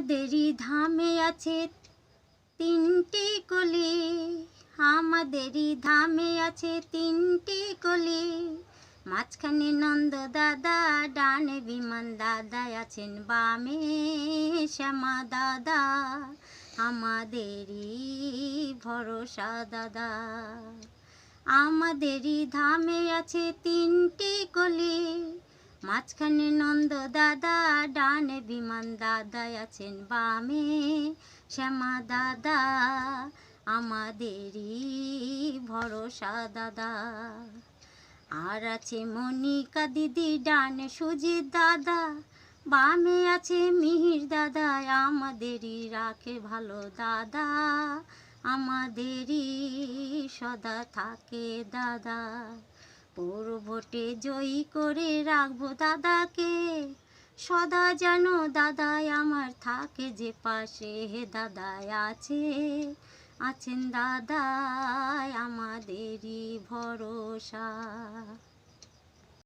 আমাদেরই ধামে আছে তিনটি কলি, আমাদেরই ধামে আছে তিনটি কলি। মাঝখানে নন্দ দাদা, ডানে বিমান দাদা আছেন বামে শ্যামা দাদা, আমাদেরই ভরসা দাদা। আমাদেরই ধামে আছে তিনটি কলি, মাঝখানে নন্দ দাদা, ডানে বিমান দাদা আছেন বামে শ্যামা দাদা, আমাদেরই ভরসা দাদা। আর আছে মনিকা দিদি, ডানে সুজিত দাদা, বামে আছে মিহির দাদা, আমাদেরই রাখে ভালো দাদা, আমাদেরই সদা থাকে দাদা। পৌর ভোটে জয়ী করে রাখবো দাদাকে, সদা যেন দাদাই আমার থাকে যে পাশে, হে দাদাই আছেন দাদাই আমাদেরই ভরসা।